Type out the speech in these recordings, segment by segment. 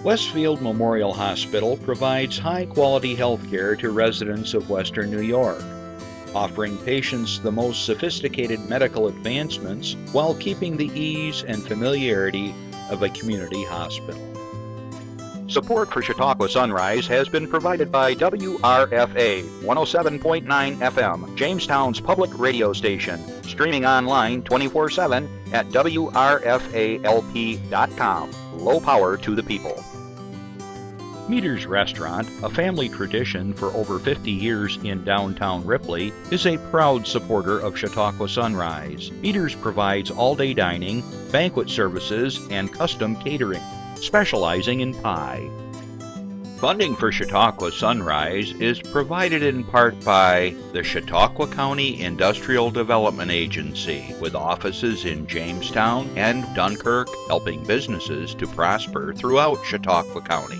Westfield Memorial Hospital provides high-quality health care to residents of Western New York, offering patients the most sophisticated medical advancements while keeping the ease and familiarity of a community hospital. Support for Chautauqua Sunrise has been provided by WRFA 107.9 FM, Jamestown's public radio station, streaming online 24/7 at WRFALP.com. Low power to the people. Meter's Restaurant, a family tradition for over 50 years in downtown Ripley, is a proud supporter of Chautauqua Sunrise. Meter's provides all-day dining, banquet services, and custom catering, specializing in pie. Funding for Chautauqua Sunrise is provided in part by the Chautauqua County Industrial Development Agency, with offices in Jamestown and Dunkirk, helping businesses to prosper throughout Chautauqua County.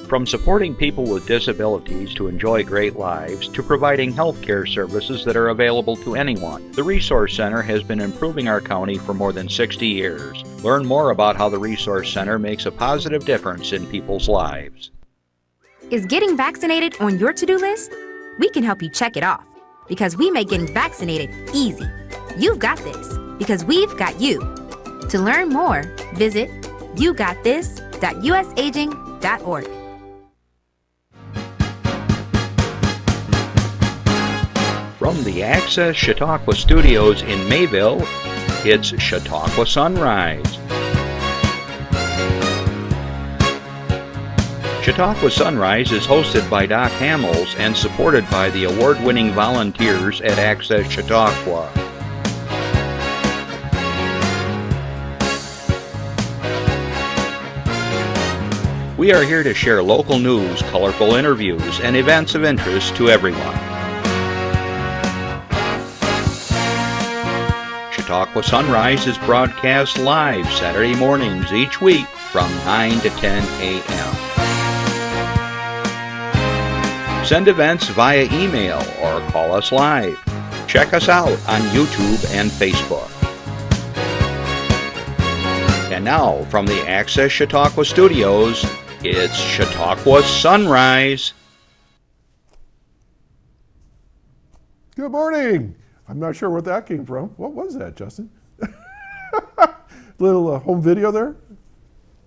From supporting people with disabilities to enjoy great lives, to providing health care services that are available to anyone, the Resource Center has been improving our county for more than 60 years. Learn more about how the Resource Center makes a positive difference in people's lives. Is getting vaccinated on your to-do list? We can help you check it off, because we make getting vaccinated easy. You've got this, because we've got you. To learn more, visit yougotthis.usaging.org. From the Access Chautauqua Studios in Mayville, it's Chautauqua Sunrise. Chautauqua Sunrise is hosted by Doc Hamels and supported by the award-winning volunteers at Access Chautauqua. We are here to share local news, colorful interviews, and events of interest to everyone. Chautauqua Sunrise is broadcast live Saturday mornings each week from 9 to 10 a.m. Send events via email or call us live. Check us out on YouTube and Facebook. And now, from the Access Chautauqua Studios, it's Chautauqua Sunrise. Good morning. I'm not sure what that came from. What was that, Justin? Little home video there?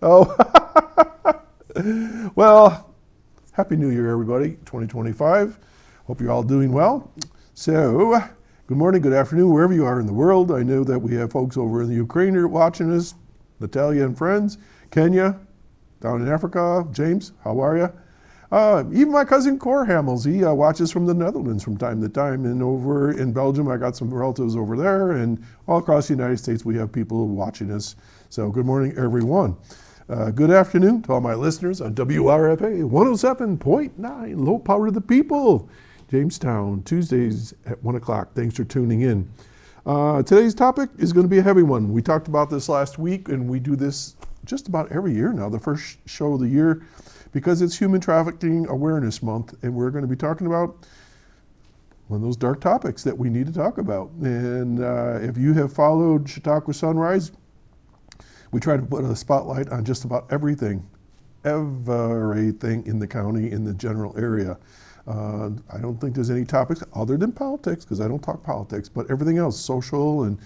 Oh. Well, Happy New Year, everybody, 2025. Hope you're all doing well. So, good morning, good afternoon, wherever you are in the world. I know that we have folks over in the Ukraine who are watching us, Natalia and friends, Kenya, down in Africa. James, how are you? Even my cousin Cor Hamels, he watches from the Netherlands from time to time. And over in Belgium, I got some relatives over there. And all across the United States, we have people watching us. So good morning, everyone. Good afternoon to all my listeners on WRFA 107.9, Low Power to the People, Jamestown, Tuesdays at 1 o'clock. Thanks for tuning in. Today's topic is going to be a heavy one. We talked about this last week, and we do this just about every year now, the first show of the year, because it's Human Trafficking Awareness Month, and we're going to be talking about one of those dark topics that we need to talk about. And if you have followed Chautauqua Sunrise, we try to put a spotlight on just about everything in the county, in the general area. I don't think there's any topics other than politics, because I don't talk politics, but everything else, social and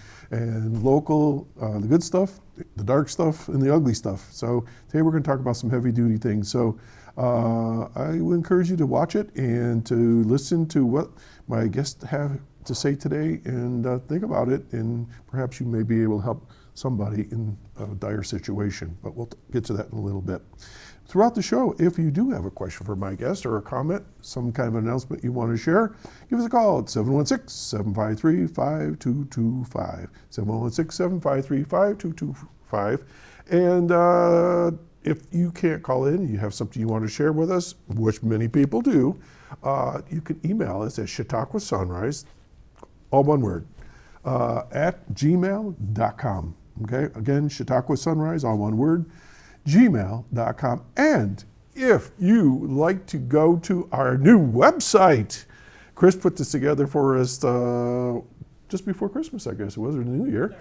local, the good stuff, the dark stuff, and the ugly stuff. So today we're going to talk about some heavy duty things. So I would encourage you to watch it and to listen to what my guests have to say today and think about it, and perhaps you may be able to help somebody in a dire situation, but we'll get to that in a little bit. Throughout the show, if you do have a question for my guest or a comment, some kind of announcement you want to share, give us a call at 716-753-5225, 716-753-5225. And if you can't call in and you have something you want to share with us, which many people do, you can email us at Chautauqua Sunrise, all one word, at gmail.com. Okay, again, Chautauqua Sunrise, all one word, gmail.com. And if you like to go to our new website, Chris put this together for us just before Christmas, I guess it was, or the New Year.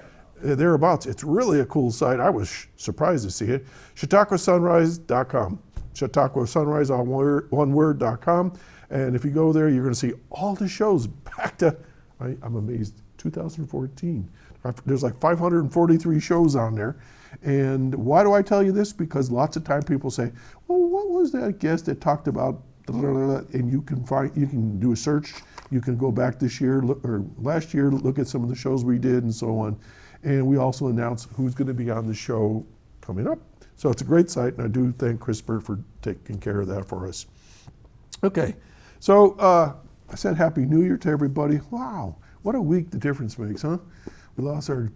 thereabouts. It's really a cool site. I was surprised to see it. ChautauquaSunrise.com. ChautauquaSunrise, all one word.com. And if you go there, you're going to see all the shows back to, I'm amazed, 2014. There's like 543 shows on there. And why do I tell you this? Because lots of time people say, well, what was that guest that talked about, and you can do a search. You can go back this year or last year, look at some of the shows we did and so on. And we also announce who's going to be on the show coming up. So it's a great site, and I do thank CRISPR for taking care of that for us. Okay, so I said Happy New Year to everybody. Wow, what a week the difference makes, huh? We lost our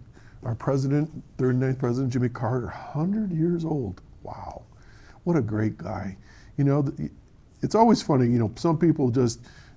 president, 39th president, Jimmy Carter, 100 years old. Wow, what a great guy. You know, it's always funny, you know, some people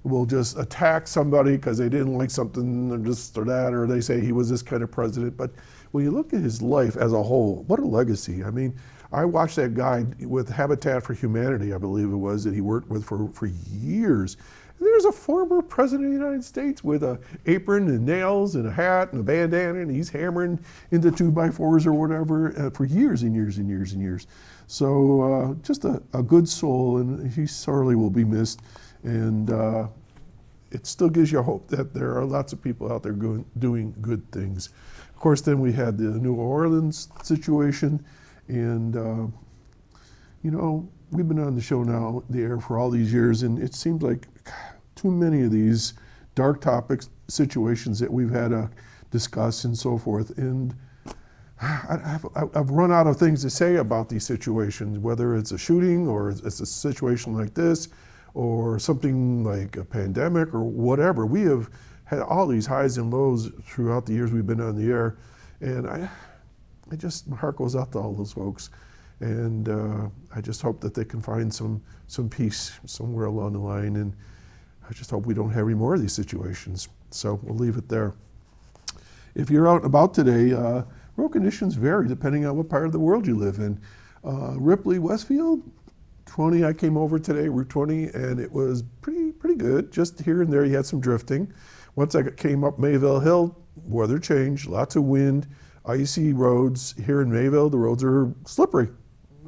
will just attack somebody because they didn't like something or this or that, or they say he was this kind of president. But when you look at his life as a whole, what a legacy. I mean, I watched that guy with Habitat for Humanity, I believe it was, that he worked with for years. And there's a former president of the United States with an apron and nails and a hat and a bandana, and he's hammering into 2x4s or whatever for years and years and years and years. So just a good soul, and he sorely will be missed. And it still gives you hope that there are lots of people out there doing good things. Of course, then we had the New Orleans situation, and you know, we've been on the show now, the air, for all these years, and it seems like too many of these dark topics, situations that we've had to discuss and so forth. And I've run out of things to say about these situations, whether it's a shooting or it's a situation like this, or something like a pandemic or whatever. We have had all these highs and lows throughout the years we've been on the air, and my heart goes out to all those folks, and I just hope that they can find some peace somewhere along the line, and I just hope we don't have any more of these situations. So we'll leave it there. If you're out and about today, road conditions vary depending on what part of the world you live in. Ripley, Westfield, 20, I came over today, Route 20, and it was pretty good. Just here and there, you had some drifting. Once I came up Mayville Hill, weather changed, lots of wind, icy roads. Here in Mayville, the roads are slippery.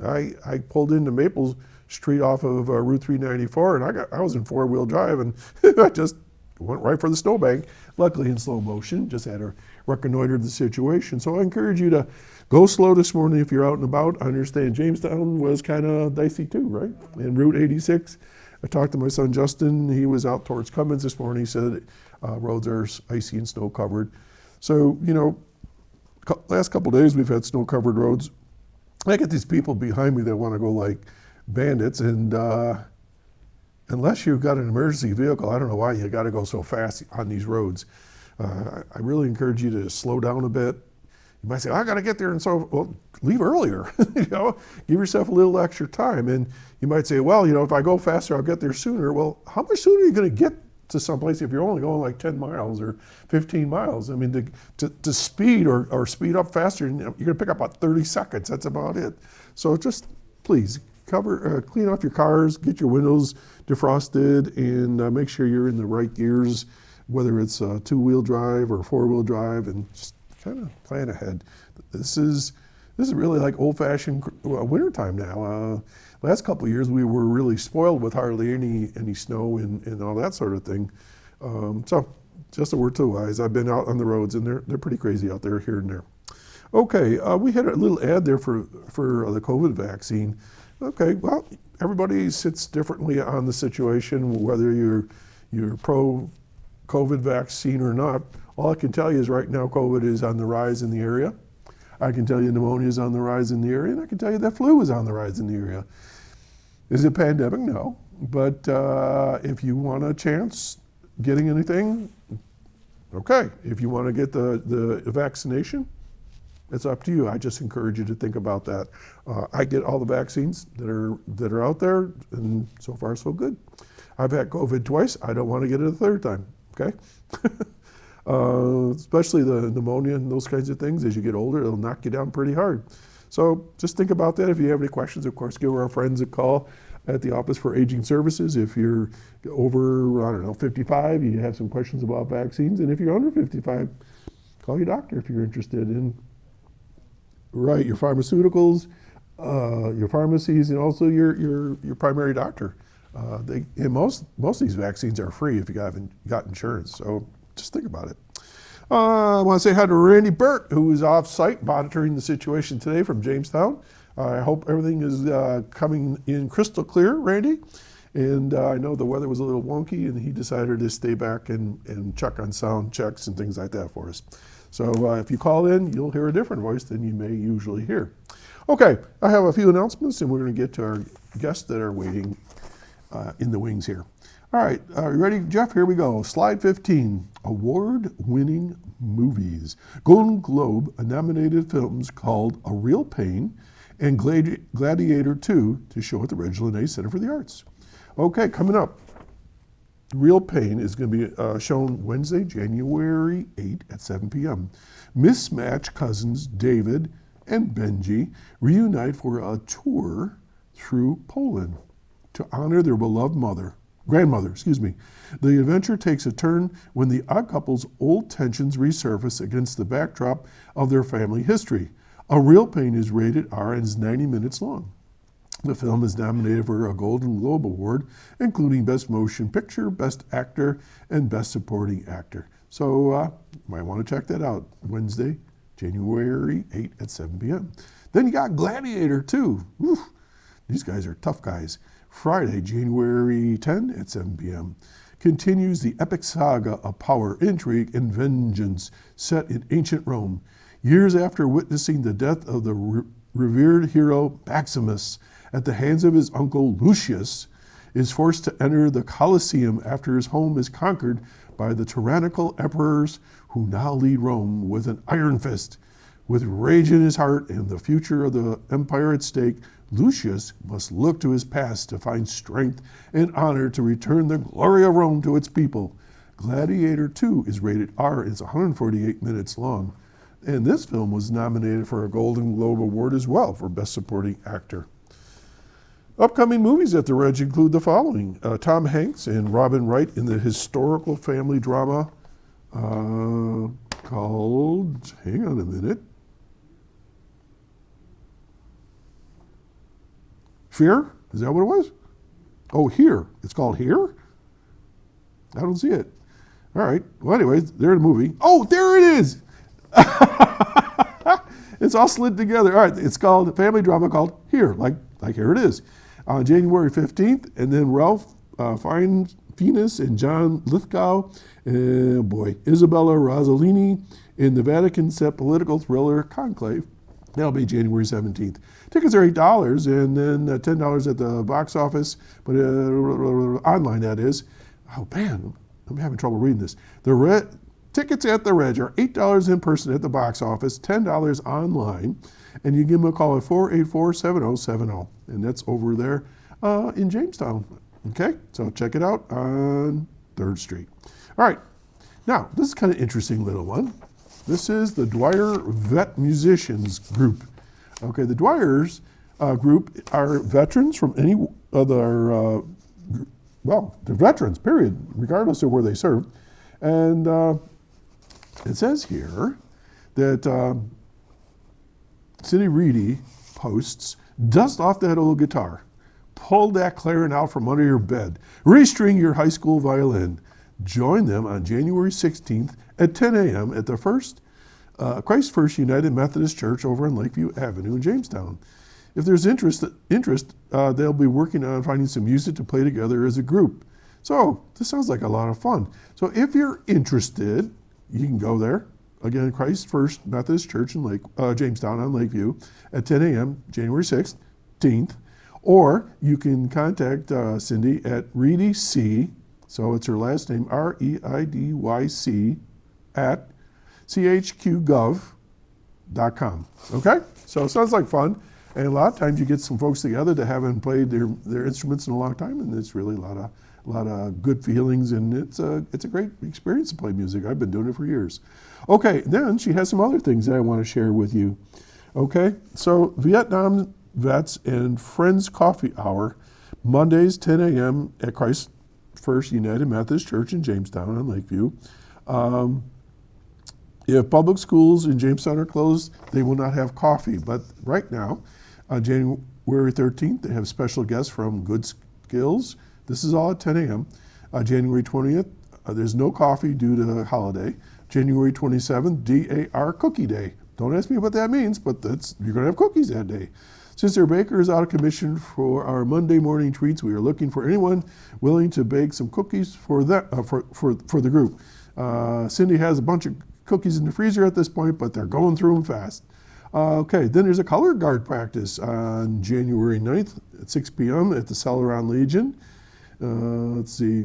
I pulled into Maple Street off of Route 394, and I was in four-wheel drive, and I just went right for the snowbank. Luckily in slow motion, just had to reconnoiter the situation. So I encourage you to go slow this morning if you're out and about. I understand Jamestown was kind of dicey too, right? And Route 86, I talked to my son Justin. He was out towards Cummins this morning. He said roads are icy and snow covered. So, you know, last couple of days we've had snow covered roads. I get these people behind me that want to go like bandits, and unless you've got an emergency vehicle, I don't know why you got to go so fast on these roads. I really encourage you to slow down a bit. You might say, I got to get there, and so, well, leave earlier. You know, give yourself a little extra time. And you might say, well, you know, if I go faster, I'll get there sooner. Well, how much sooner are you going to get to someplace if you're only going like 10 miles or 15 miles? I mean, to speed or speed up faster, you're going to pick up about 30 seconds. That's about it. So just please clean off your cars, get your windows defrosted, and make sure you're in the right gears, whether it's two-wheel drive or four-wheel drive, and just kind of plan ahead. This is really like old-fashioned wintertime now. Last couple of years we were really spoiled with hardly any snow and all that sort of thing. So just a word to the wise. I've been out on the roads, and they're pretty crazy out there here and there. Okay, we had a little ad there for the COVID vaccine. Okay, well, everybody sits differently on the situation, whether you're pro-COVID vaccine or not. All I can tell you is right now COVID is on the rise in the area. I can tell you pneumonia is on the rise in the area, and I can tell you that flu is on the rise in the area. Is it a pandemic? No. But if you want a chance getting anything, okay. If you want to get the vaccination, it's up to you. I just encourage you to think about that. I get all the vaccines that are out there, and so far so good. I've had COVID twice. I don't want to get it a third time, okay? Especially the pneumonia and those kinds of things. As you get older, it'll knock you down pretty hard. So just think about that. If you have any questions, of course, give our friends a call at the Office for Aging Services. If you're over, 55, you have some questions about vaccines. And if you're under 55, Call your doctor if you're interested in, right, your pharmaceuticals, your pharmacies, and also your primary doctor. And most of these vaccines are free if you haven't got insurance, so just think about it. I want to say hi to Randy Burt, who is off-site monitoring the situation today from Jamestown. I hope everything is coming in crystal clear, Randy. And I know the weather was a little wonky, and he decided to stay back and check on sound checks and things like that for us. So if you call in, you'll hear a different voice than you may usually hear. Okay, I have a few announcements, and we're going to get to our guests that are waiting in the wings here. All right, are you ready, Jeff? Here we go. Slide 15, award-winning movies. Golden Globe nominated films called A Real Pain and Gladiator 2 to show at the Reginald Lennay Center for the Arts. Okay, coming up, Real Pain is going to be shown Wednesday, January 8 at 7 p.m. Mismatched cousins David and Benji reunite for a tour through Poland to honor their beloved grandmother. The adventure takes a turn when the odd couple's old tensions resurface against the backdrop of their family history. A Real Pain is rated R and is 90 minutes long. The film is nominated for a Golden Globe Award, including Best Motion Picture, Best Actor, and Best Supporting Actor. So you might want to check that out. Wednesday, January 8 at 7 p.m. Then you got Gladiator 2. Whew. These guys are tough guys. Friday, January 10 at 7 p.m. continues the epic saga of power, intrigue, and vengeance set in ancient Rome. Years after witnessing the death of the revered hero Maximus at the hands of his uncle Lucius, is forced to enter the Colosseum after his home is conquered by the tyrannical emperors who now lead Rome with an iron fist. With rage in his heart and the future of the empire at stake, Lucius must look to his past to find strength and honor to return the glory of Rome to its people. Gladiator 2 is rated R and it's 148 minutes long. And this film was nominated for a Golden Globe Award as well for Best Supporting Actor. Upcoming movies at the Reg include the following. Tom Hanks and Robin Wright in the historical family drama called, hang on a minute, Fear? Is that what it was? Oh, Here. It's called Here? I don't see it. All right. Well, anyways, they're in a movie. Oh, there it is! It's all slid together. All right. It's called a family drama called Here, like Here It Is. On January 15th, and then Ralph Fiennes and John Lithgow, Isabella Rossellini in the Vatican-set political thriller Conclave. That'll be January 17th. Tickets are $8 and then $10 at the box office, but online that is. Oh man, I'm having trouble reading this. Tickets at the Reg are $8 in person at the box office, $10 online, and you give them a call at 484-7070, and that's over there in Jamestown. Okay, so check it out on 3rd Street. All right, now this is kind of interesting little one. This is the Dwyer Vet Musicians Group. Okay, the Dwyers group are veterans from any other, they're veterans, period, regardless of where they served. And it says here that Cindy Reedy posts, dust off that old guitar, pull that clarinet out from under your bed, restring your high school violin. Join them on January 16th at 10 a.m. at the Christ First United Methodist Church over on Lakeview Avenue in Jamestown. If there's interest, they'll be working on finding some music to play together as a group. So this sounds like a lot of fun. So if you're interested, you can go there. Again, Christ First Methodist Church in Jamestown on Lakeview at 10 a.m. January 16th. Or you can contact Cindy at Reedy C. So it's her last name, REIDYC, at chqgov.com. Okay? So it sounds like fun. And a lot of times you get some folks together that haven't played their instruments in a long time, and it's really a lot of good feelings, and it's a great experience to play music. I've been doing it for years. Okay, then she has some other things that I want to share with you. Okay, so Vietnam Vets and Friends Coffee Hour, Mondays 10 a.m. at Christ First United Methodist Church in Jamestown on Lakeview. If public schools in Jamestown are closed, they will not have coffee. But right now, on January 13th, they have special guests from Good Skills. This is all at 10 a.m. January 20th, there's no coffee due to the holiday. January 27th, DAR Cookie Day. Don't ask me what that means, but you're going to have cookies that day. Since our baker is out of commission for our Monday morning treats, we are looking for anyone willing to bake some cookies for the group. Cindy has a bunch of cookies in the freezer at this point, but they're going through them fast. Okay, then there's a color guard practice on January 9th at 6 p.m. at the Saraden Legion. Let's see,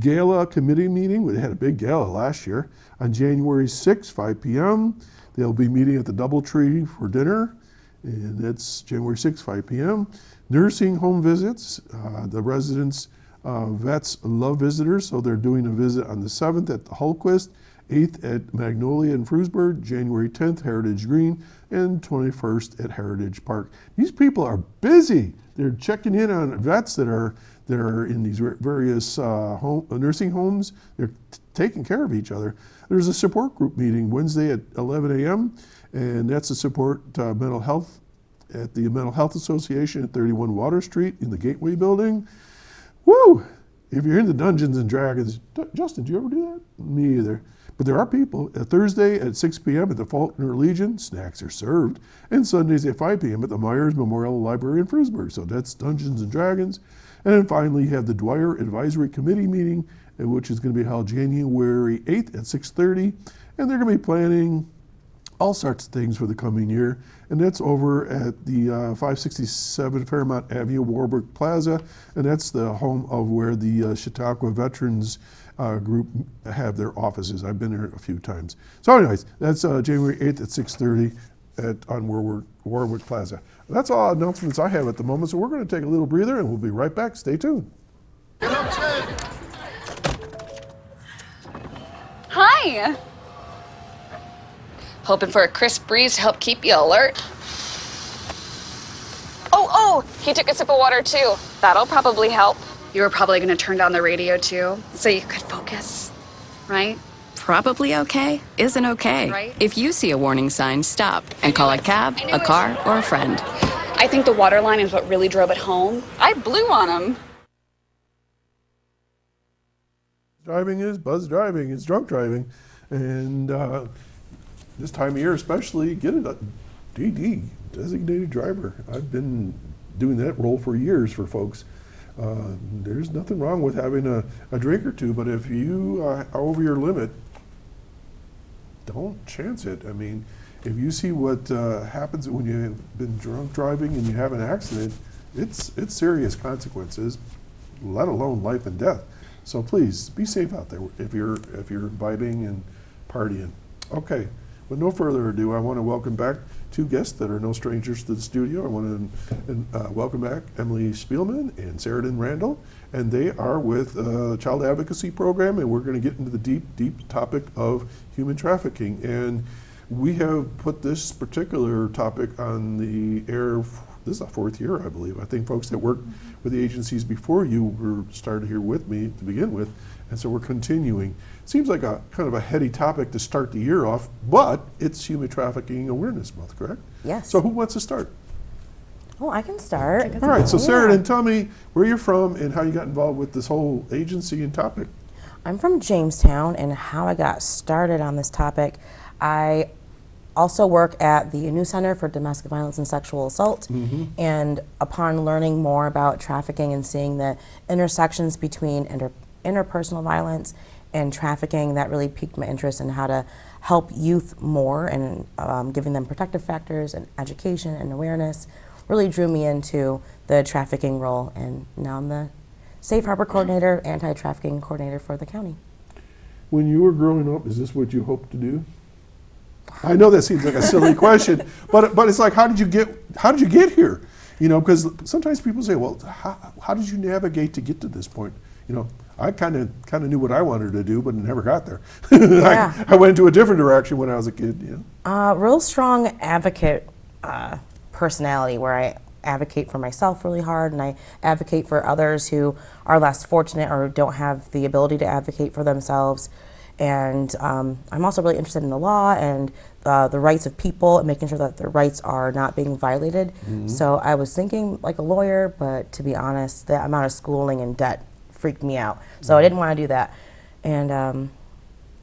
gala committee meeting. We had a big gala last year. On January 6th, 5 p.m., they'll be meeting at the Doubletree for dinner, and that's January 6th, 5 p.m. Nursing home visits. The residents, vets love visitors, so they're doing a visit on the 7th at the Hultquist, 8th at Magnolia and Frewsburg, January 10th, Heritage Green, and 21st at Heritage Park. These people are busy. They're checking in on vets that are in these various nursing homes. They're taking care of each other. There's a support group meeting Wednesday at 11 a.m., and that's to support mental health at the Mental Health Association at 31 Water Street in the Gateway Building. Woo! If you're into Dungeons and Dragons, Justin, do you ever do that? Me either. But there are people. Thursday at 6 p.m. at the Faulkner Legion, snacks are served. And Sundays at 5 p.m. at the Myers Memorial Library in Frewsburg. So that's Dungeons and Dragons. And then finally, you have the Dwyer Advisory Committee meeting, which is going to be held January 8th at 6:30. And they're going to be planning all sorts of things for the coming year. And that's over at the 567 Fairmont Avenue, Warburg Plaza. And that's the home of where the Chautauqua Veterans group have their offices. I've been there a few times. So anyways, that's January 8th at 6:30 on Warburg Plaza. That's all announcements I have at the moment. So we're going to take a little breather and we'll be right back. Stay tuned. Hi. Hoping for a crisp breeze to help keep you alert. Oh, he took a sip of water too. That'll probably help. You were probably going to turn down the radio too, so you could focus, right? Probably okay isn't okay. Right. If you see a warning sign, stop and call a cab, a car, or a friend. I think the water line is what really drove it home. I blew on him. Driving is buzz driving, it's drunk driving. And this time of year especially, get a DD, designated driver. I've been doing that role for years for folks. There's nothing wrong with having a drink or two, but if you are over your limit, don't chance it. I mean, if you see what happens when you've been drunk driving and you have an accident, it's serious consequences, let alone life and death. So please be safe out there if you're imbibing and partying. Okay, with no further ado, I want to welcome back two guests that are no strangers to the studio. I want to welcome back Emily Spielman and Saraden Randall, and they are with the Child Advocacy Program, and we're going to get into the deep topic of human trafficking. And we have put this particular topic on the air. This is the fourth year, I believe. I think folks that worked with the agencies before you were started here with me to begin with, and so we're continuing. Seems like a kind of a heady topic to start the year off, but it's Human Trafficking Awareness Month, correct? Yes. So who wants to start? Oh, I can start. All right, so Saraden, tell me where you're from and how you got involved with this whole agency and topic. I'm from Jamestown, and how I got started on this topic, I also work at the New Center for Domestic Violence and Sexual Assault, and upon learning more about trafficking and seeing the intersections between interpersonal violence and trafficking, that really piqued my interest in how to help youth more, and giving them protective factors and education and awareness really drew me into the trafficking role, and now I'm the Safe Harbor Coordinator, Anti-Trafficking Coordinator for the county. When you were growing up, is this what you hoped to do? I know that seems like a silly question, but it's like, how did you get here? You know, because sometimes people say, well, how did you navigate to get to this point? You know, I kind of knew what I wanted to do, but never got there. Yeah. I went into a different direction when I was a kid. You know? Real strong advocate personality, where I advocate for myself really hard, and I advocate for others who are less fortunate or don't have the ability to advocate for themselves. And I'm also really interested in the law and the rights of people and making sure that their rights are not being violated. So I was thinking like a lawyer, but to be honest, the amount of schooling and debt freaked me out. So I didn't want to do that. And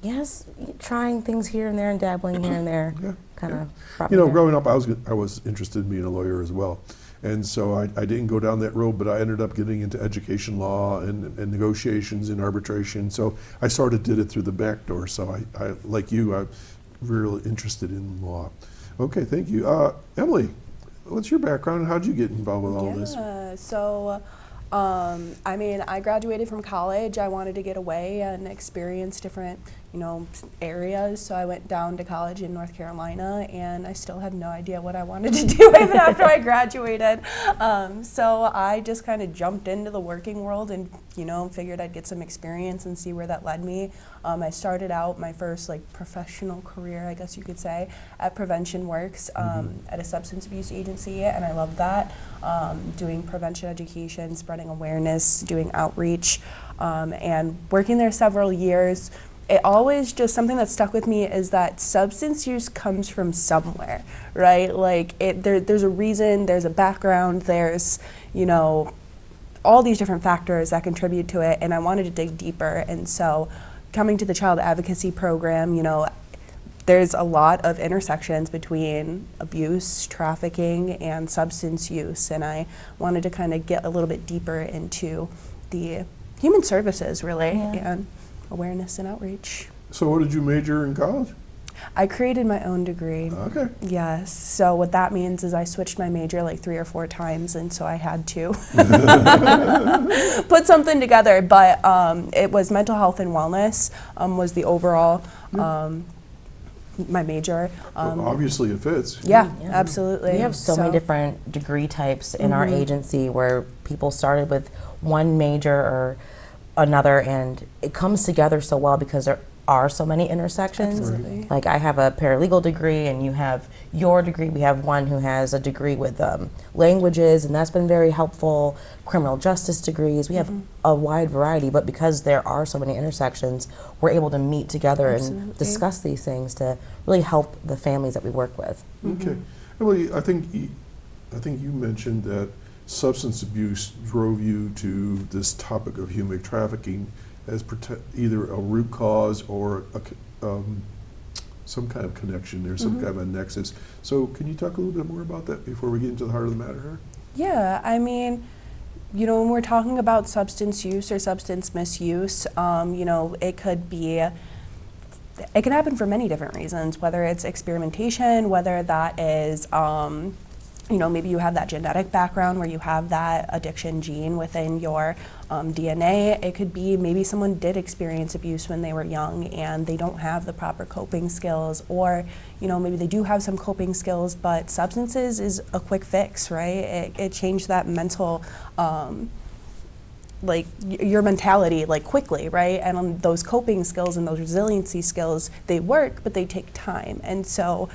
yes, trying things here and there and dabbling here and there kind of brought me there. Growing up, I was interested in being a lawyer as well. And so I didn't go down that road, but I ended up getting into education law and negotiations and arbitration. So I sort of did it through the back door. So I like you, I'm really interested in law. Okay, thank you. Emily, what's your background and how'd you get involved with all this? So I graduated from college. I wanted to get away and experience different, areas. So I went down to college in North Carolina, and I still had no idea what I wanted to do even after I graduated. So I just kind of jumped into the working world and, figured I'd get some experience and see where that led me. I started out my first professional career, I guess you could say, at Prevention Works at a substance abuse agency, and I loved that. Doing prevention education, spreading awareness, doing outreach, and working there several years. It always just something that stuck with me is that substance use comes from somewhere, right? There's a reason, there's a background, there's, all these different factors that contribute to it, and I wanted to dig deeper. And so coming to the child advocacy program, there's a lot of intersections between abuse, trafficking, and substance use, and I wanted to kind of get a little bit deeper into the human services, really, and awareness and outreach. So what did you major in college? I created my own degree. Okay. Yes. So what that means is I switched my major 3 or 4 times, and so I had to put something together. But it was mental health and wellness was the overall my major. Well, obviously it fits. Yeah, absolutely. We have so many different degree types in our agency where people started with one major or another, and it comes together so well because there are so many intersections. Absolutely. Like I have a paralegal degree and you have your degree. We have one who has a degree with languages, and that's been very helpful. Criminal justice degrees. We have a wide variety, but because there are so many intersections, we're able to meet together and discuss these things to really help the families that we work with. Okay. Emily, I think you mentioned that substance abuse drove you to this topic of human trafficking as either a root cause or some kind of connection there, some kind of a nexus. So can you talk a little bit more about that before we get into the heart of the matter here? Yeah, when we're talking about substance use or substance misuse, it can happen for many different reasons, whether it's experimentation, whether that is maybe you have that genetic background where you have that addiction gene within your DNA. It could be maybe someone did experience abuse when they were young and they don't have the proper coping skills, or maybe they do have some coping skills, but substances is a quick fix, right? It changed that mental your mentality quickly, right? And those coping skills and those resiliency skills, they work, but they take time. And so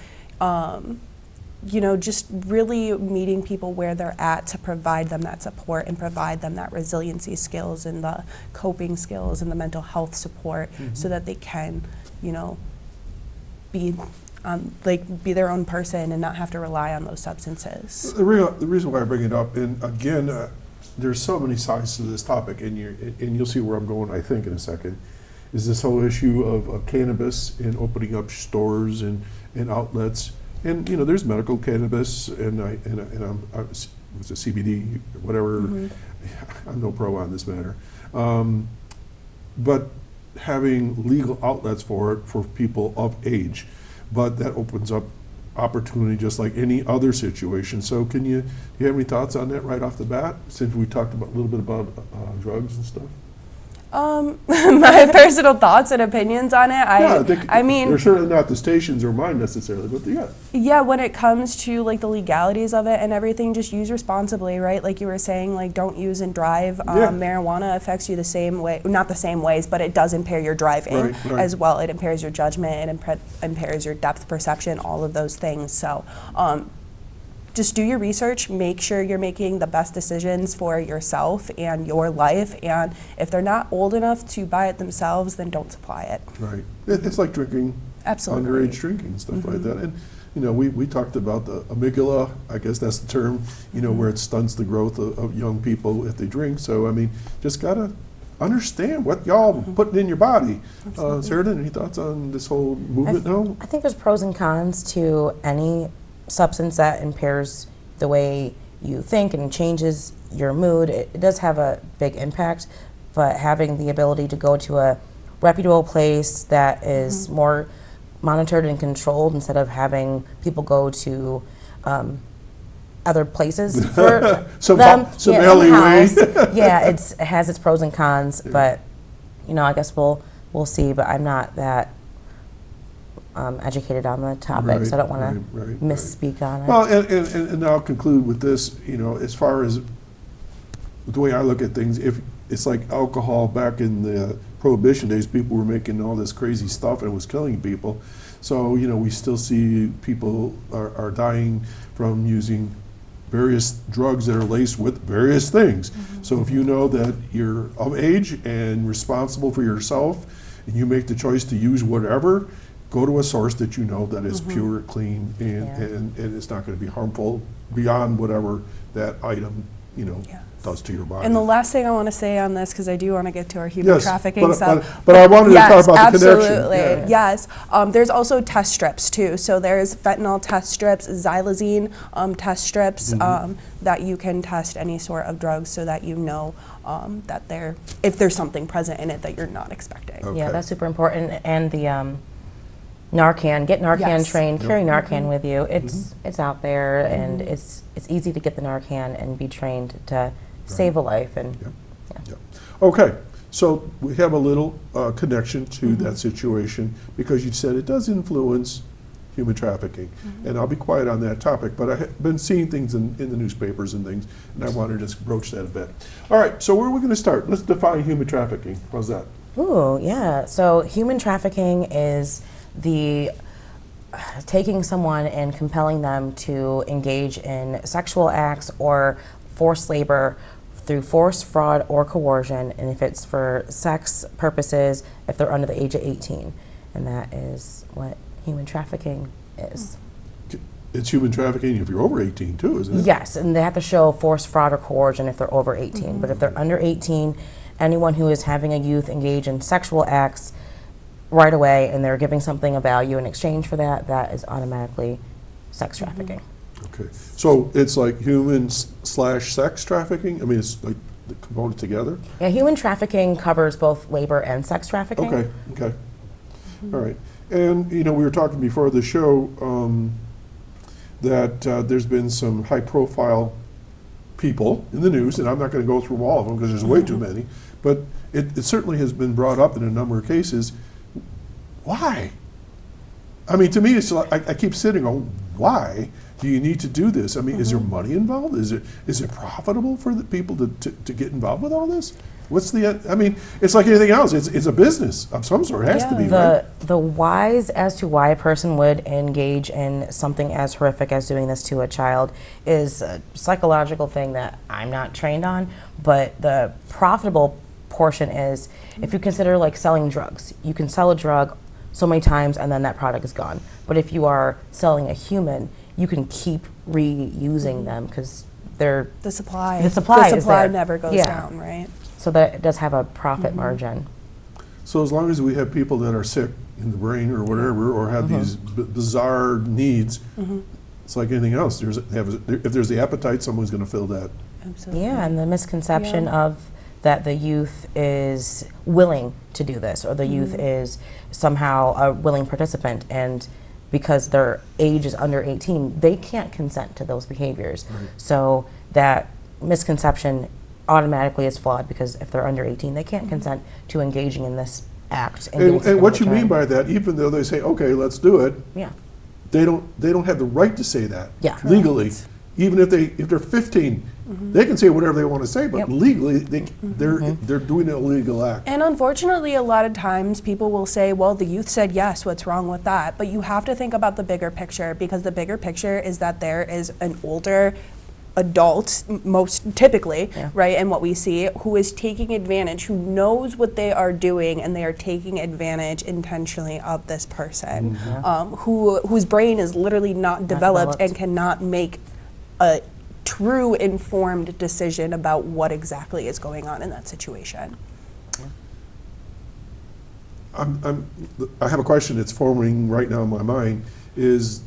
just really meeting people where they're at to provide them that support and provide them that resiliency skills and the coping skills and the mental health support so that they can, be their own person and not have to rely on those substances. The reason why I bring it up, and again, there's so many sides to this topic, and you'll see where I'm going, I think, in a second, is this whole issue of cannabis and opening up stores and outlets. And there's medical cannabis, and it's a CBD, whatever. I'm no pro on this matter, but having legal outlets for it for people of age, but that opens up opportunity just like any other situation. So do you have any thoughts on that right off the bat? Since we talked a little bit about drugs and stuff. My personal thoughts and opinions on it. I mean, they're certainly not the stations or mine necessarily, but yeah. Yeah, when it comes to the legalities of it and everything, just use responsibly, right? Like you were saying, don't use and drive. Marijuana affects you the same way, not the same ways, but it does impair your driving as well. It impairs your judgment, it impairs your depth perception, all of those things. So, just do your research, make sure you're making the best decisions for yourself and your life, and if they're not old enough to buy it themselves, then don't supply it. Right. It's like drinking, Absolutely. underage drinking and stuff like that. And you know, we talked about the amygdala, I guess that's the term, you know, where it stunts the growth of young people if they drink. So, I mean, just gotta understand what y'all putting in your body. Saraden, any thoughts on this whole movement now? I think there's pros and cons to any substance that impairs the way you think and changes your mood. It does have a big impact, but having the ability to go to a reputable place that is more monitored and controlled instead of having people go to other places for Some them. alleyways. Yeah, it has its pros and cons, but you know, I guess we'll see. But I'm not that educated on the topic, so I don't want to misspeak on it. Well, and I'll conclude with this. You know, as far as the way I look at things, if it's like alcohol back in the Prohibition days, people were making all this crazy stuff and it was killing people. So, you know, we still see people are dying from using various drugs that are laced with various things. So if you know that you're of age and responsible for yourself and you make the choice to use whatever, go to a source that you know that is pure, clean, and it's not going to be harmful beyond whatever that item, you know, does to your body. And the last thing I want to say on this, because I do want to get to our human trafficking stuff. But I wanted to talk about the connection. Absolutely, yes. There's also test strips too. So there's fentanyl test strips, xylazine test strips that you can test any sort of drugs so that you know that if there's something present in it that you're not expecting. Okay. Yeah, that's super important. And the Narcan, get Narcan trained, carry Narcan with you. It's out there, and it's easy to get the Narcan and be trained to save a life. And Okay, so we have a little connection to that situation because you said it does influence human trafficking. And I'll be quiet on that topic, but I have been seeing things in the newspapers and things, and I wanted to just broach that a bit. All right, so where are we going to start? Let's define human trafficking. How's that? Ooh, yeah. So human trafficking is the taking someone and compelling them to engage in sexual acts or forced labor through force, fraud, or coercion, and if it's for sex purposes, if they're under the age of 18. And that is what human trafficking is. It's human trafficking if you're over 18 too, isn't it? Yes, and they have to show force, fraud, or coercion if they're over 18. But if they're under 18, anyone who is having a youth engage in sexual acts right away and they're giving something of value in exchange for that, that is automatically sex trafficking. Okay, so it's like human/sex trafficking? I mean, it's like the component together? Yeah, human trafficking covers both labor and sex trafficking. Okay. All right. And, you know, we were talking before the show that there's been some high-profile people in the news, and I'm not going to go through all of them because there's way too many, but it certainly has been brought up in a number of cases. Why? I mean, to me, it's like, I keep sitting on, why do you need to do this? I mean, is there money involved? Is it profitable for the people to get involved with all this? What's I mean, it's like anything else. It's a business of some sort. It has to be, right? The whys as to why a person would engage in something as horrific as doing this to a child is a psychological thing that I'm not trained on, but the profitable portion is if you consider like selling drugs. You can sell a drug so many times and then that product is gone. But if you are selling a human, you can keep reusing them because they're The supply is there. never goes down, right? So that it does have a profit margin. So as long as we have people that are sick in the brain or whatever, or have these bizarre needs, it's like anything else. If there's the appetite, someone's going to fill that. Absolutely. Yeah, and the misconception of that the youth is willing to do this, or the youth is somehow a willing participant, and because their age is under 18, they can't consent to those behaviors. So that misconception automatically is flawed, because if they're under 18, they can't consent to engaging in this act. And what you mean by that, even though they say, okay, let's do it, Yeah. they don't have the right to say that Yeah. legally, even if they're 15, they can say whatever they want to say, but legally they're doing an illegal act. And unfortunately, a lot of times people will say, well, the youth said yes, what's wrong with that? But you have to think about the bigger picture, because the bigger picture is that there is an older adult, most typically, right, and what we see, who is taking advantage, who knows what they are doing, and they are taking advantage intentionally of this person, whose brain is literally not developed and cannot make a true informed decision about what exactly is going on in that situation. I have a question that's forming right now in my mind, is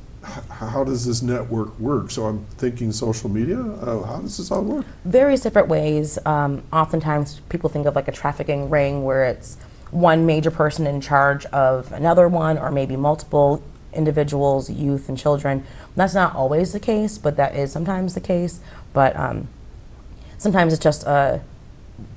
how does this network work? So I'm thinking social media, how does this all work? Various different ways. Oftentimes people think of like a trafficking ring where it's one major person in charge of another one, or maybe multiple individuals, youth and children. That's not always the case, but that is sometimes the case. But sometimes it's just a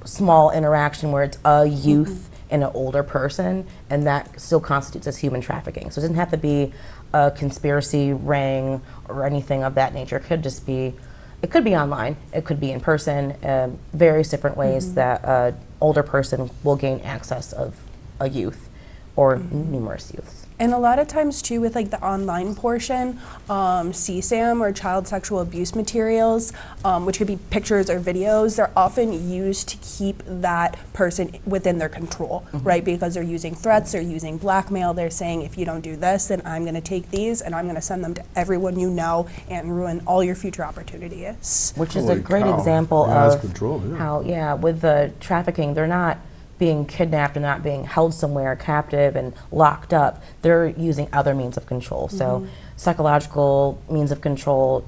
small interaction where it's a youth and an older person, and that still constitutes as human trafficking. So it doesn't have to be a conspiracy ring or anything of that nature. It could just be, it could be online, it could be in person, various different ways that an older person will gain access of a youth or numerous youths. And a lot of times too, with like the online portion, CSAM or child sexual abuse materials, which could be pictures or videos, they're often used to keep that person within their control, right? Because they're using threats, they're using blackmail, they're saying, if you don't do this, then I'm gonna take these and I'm gonna send them to everyone you know and ruin all your future opportunities. Which is Holy a great cow. example Yeah, of that's control, how, with the trafficking, they're not being kidnapped and not being held somewhere captive and locked up. They're using other means of control. So psychological means of control,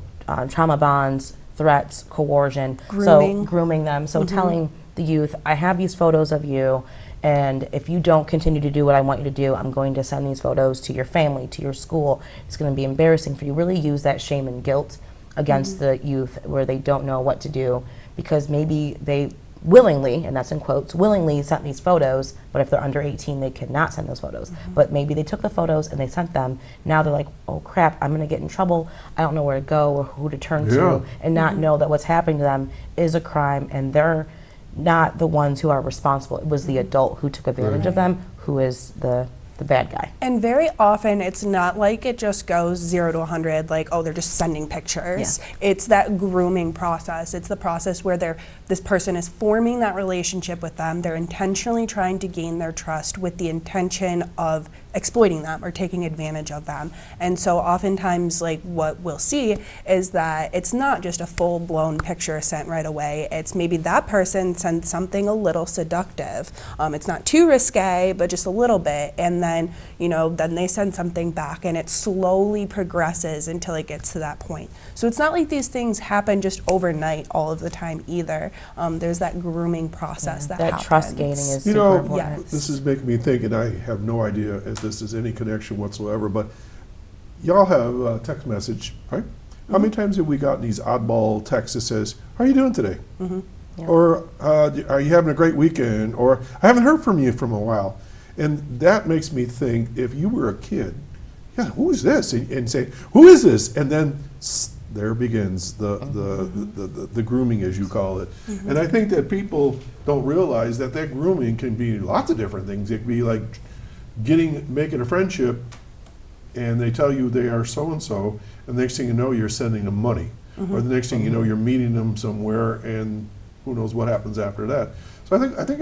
trauma bonds, threats, coercion. Grooming. So grooming them. So telling the youth, I have these photos of you, and if you don't continue to do what I want you to do, I'm going to send these photos to your family, to your school. It's going to be embarrassing for you. Really use that shame and guilt against the youth where they don't know what to do, because maybe they willingly, and that's in quotes, willingly sent these photos, but if they're under 18, they cannot send those photos. But maybe they took the photos and they sent them. Now they're like, oh crap, I'm gonna get in trouble. I don't know where to go or who to turn to, and not know that what's happening to them is a crime, and they're not the ones who are responsible. It was the adult who took advantage of them, who is the bad guy. And very often it's not like it just goes 0 to 100, like, oh, they're just sending pictures. It's that grooming process. It's the process where this person is forming that relationship with them. They're intentionally trying to gain their trust with the intention of exploiting them or taking advantage of them. And so oftentimes, like, what we'll see is that it's not just a full-blown picture sent right away. It's maybe that person sends something a little seductive. It's not too risque, but just a little bit. And then, then they send something back, and it slowly progresses until it gets to that point. So it's not like these things happen just overnight all of the time either. There's that grooming process that happens. Trust gaining is super important. This is making me think, and I have no idea if this is any connection whatsoever, but y'all have a text message, right? How many times have we gotten these oddball texts that says, how are you doing today? Or are you having a great weekend? Or I haven't heard from you from a while. And that makes me think, if you were a kid, who is this? And say, who is this? And then there begins the grooming, as you call it. And I think that people don't realize that grooming can be lots of different things. It could be like making a friendship, and they tell you they are so-and-so, and the next thing you know, you're sending them money. Or the next thing you know, you're meeting them somewhere, and who knows what happens after that. So I think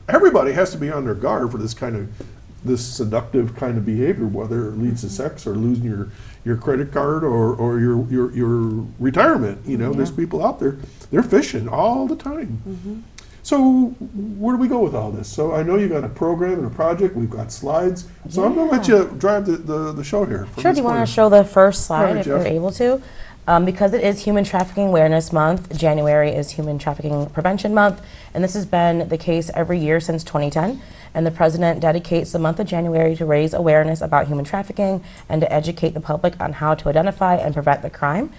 everybody has to be on their guard for this seductive kind of behavior, whether it leads to sex or losing your credit card or your retirement. There's people out there, they're fishing all the time. So where do we go with all this? So I know you got a program and a project. We've got slides. So I'm going to let you drive the show here. Sure. Do you want to show the first slide if you're able to? Because it is Human Trafficking Awareness Month. January is Human Trafficking Prevention Month, and this has been the case every year since 2010. And the President dedicates the month of January to raise awareness about human trafficking and to educate the public on how to identify and prevent the crime.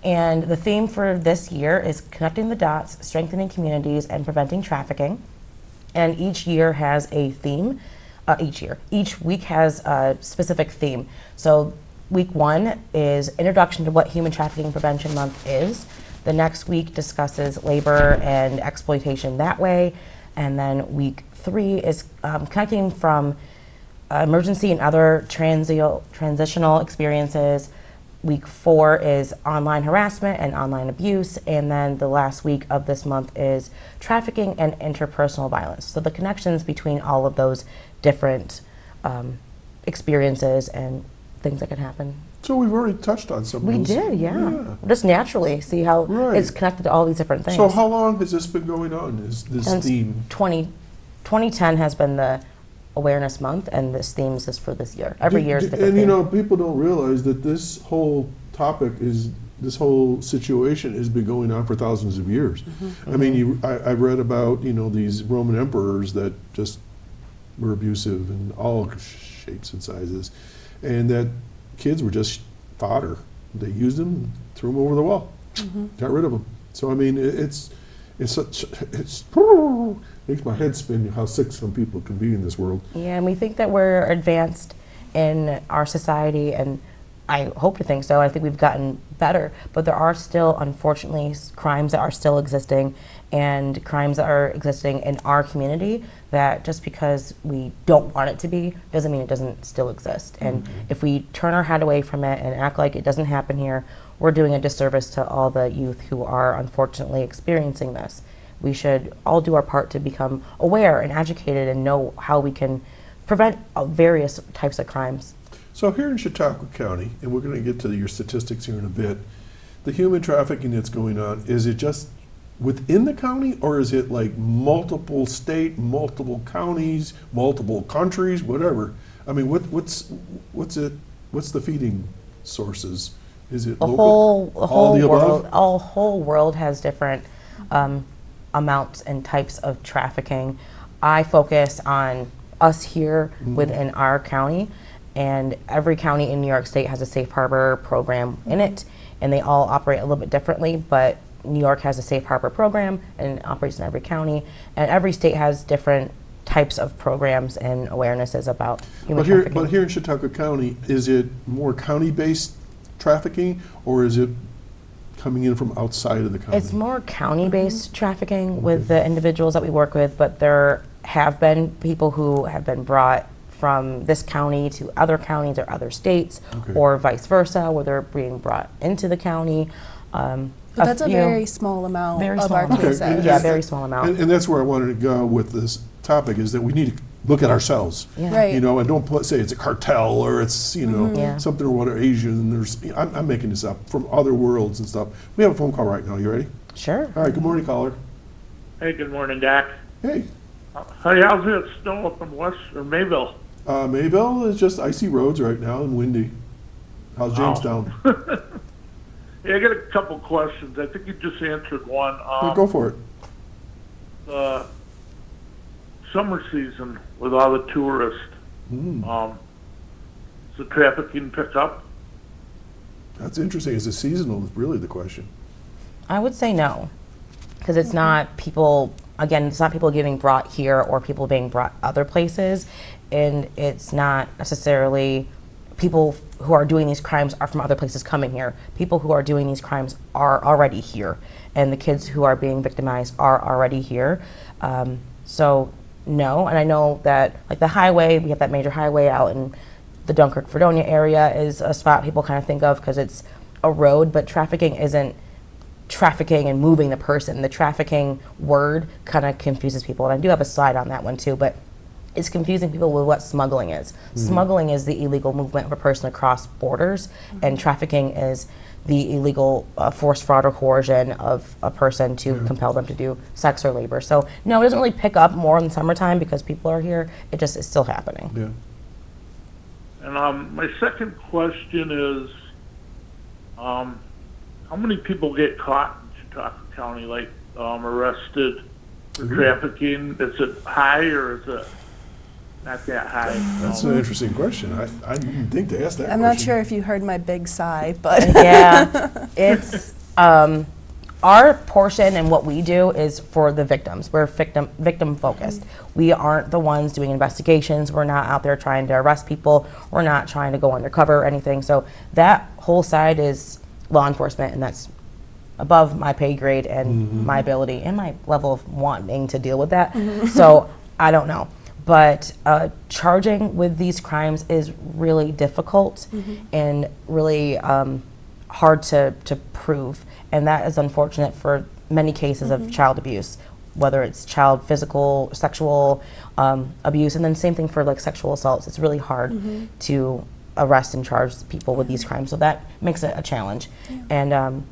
And the theme for this year is connecting the dots, strengthening communities, and preventing trafficking. And each year has a theme. Each week has a specific theme. So week 1 is Introduction to what Human Trafficking Prevention Month is. The next week discusses labor and exploitation that way. And then week 3 is connecting from emergency and other transitional experiences. Week 4 is online harassment and online abuse. And then the last week of this month is trafficking and interpersonal violence. So the connections between all of those different experiences and things that can happen. So we've already touched on some of We those. did, yeah. Just naturally see how Right. it's connected to all these different things. So how long has this been going on, is this Since theme? 2010 has been the awareness month, and this theme is just for this year. Every year is a different And you theme. know, people don't realize that this whole topic this whole situation has been going on for thousands of years. I mean, I've read about, these Roman emperors that just were abusive in all shapes and sizes, and that kids were just fodder. They used them, and threw them over the wall, got rid of them. So I mean, it's makes my head spin how sick some people can be in this world. Yeah, and we think that we're advanced in our society, and I hope to think so. I think we've gotten better, but there are still, unfortunately, crimes that are still existing, and crimes that are existing in our community that just because we don't want it to be doesn't mean it doesn't still exist. And if we turn our head away from it and act like it doesn't happen here, we're doing a disservice to all the youth who are unfortunately experiencing this. We should all do our part to become aware and educated and know how we can prevent various types of crimes. So here in Chautauqua County, and we're going to get to your statistics here in a bit, the human trafficking that's going on, is it just within the county, or is it like multiple state, multiple counties, multiple countries, whatever? I mean, what's the feeding sources? Is it The local? whole the world, above? whole world has different amounts and types of trafficking. I focus on us here within our county, and every county in New York State has a safe harbor program in it, and they all operate a little bit differently, but New York has a safe harbor program and it operates in every county, and every state has different types of programs and awarenesses about human trafficking. But here in Chautauqua County, is it more county-based trafficking, or is it coming in from outside of the county? It's more county-based trafficking with the individuals that we work with, but there have been people who have been brought from this county to other counties or other states, or vice versa, where they're being brought into the county. But that's a very small amount Very of small our amount. cases. Yeah, very small amount. And that's where I wanted to go with this topic, is that we need to look at ourselves. Yeah. Right. And don't say it's a cartel or it's, Yeah. something or whatever, Asian. I'm making this up, from other worlds and stuff. We have a phone call right now. You ready? Sure. All right, good morning, caller. Hey, good morning, Dak. Hey. Hey, how's it snow up in West or Mayville? Mayville is just icy roads right now and windy. How's Jamestown? Yeah, I got a couple questions. I think you just answered one. Yeah, go for it. The summer season with all the tourists, does the trafficking pick up? That's interesting. Is it seasonal is really the question. I would say no, because it's not people, again, it's not people getting brought here or people being brought other places, and it's not necessarily people who are doing these crimes are from other places coming here. People who are doing these crimes are already here, and the kids who are being victimized are already here. So no, and I know that like the highway, we have that major highway out in the Dunkirk-Fredonia area is a spot people kind of think of because it's a road, but trafficking isn't trafficking and moving the person. The trafficking word kind of confuses people, and I do have a slide on that one too, but it's confusing people with what smuggling is. Smuggling is the illegal movement of a person across borders, and trafficking is the illegal force, fraud, or coercion of a person to compel them to do sex or labor. So no, it doesn't really pick up more in the summertime because people are here. It just is still happening. Yeah. And my second question is, how many people get caught in Chautauqua County, like arrested for trafficking? Is it high or is it not that high? That's an interesting question. I didn't think to ask that I'm question. not sure if you heard my big sigh, but Yeah, it's our portion and what we do is for the victims. We're victim focused. We aren't the ones doing investigations. We're not out there trying to arrest people. We're not trying to go undercover or anything. So that whole side is law enforcement, and that's above my pay grade and my ability and my level of wanting to deal with that. So I don't know. But charging with these crimes is really difficult and really hard to prove. And that is unfortunate for many cases of child abuse, whether it's child physical, sexual abuse, and then same thing for like sexual assaults. It's really hard to arrest and charge people with these crimes. So that makes it a challenge. And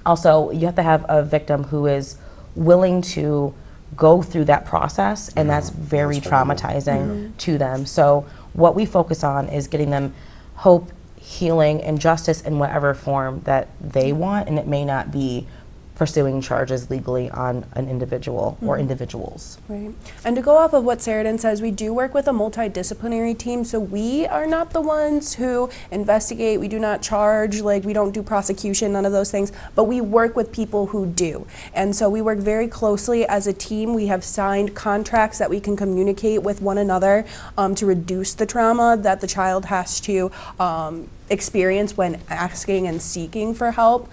also, you have to have a victim who is willing to go through that process, and that's very traumatizing to them. So what we focus on is getting them hope, healing, and justice in whatever form that they want, and it may not be pursuing charges legally on an individual or individuals. Right. And to go off of what Saraden says, we do work with a multidisciplinary team, so we are not the ones who investigate, we do not charge, like we don't do prosecution, none of those things, but we work with people who do. And so we work very closely as a team. We have signed contracts that we can communicate with one another to reduce the trauma that the child has to experience when asking and seeking for help.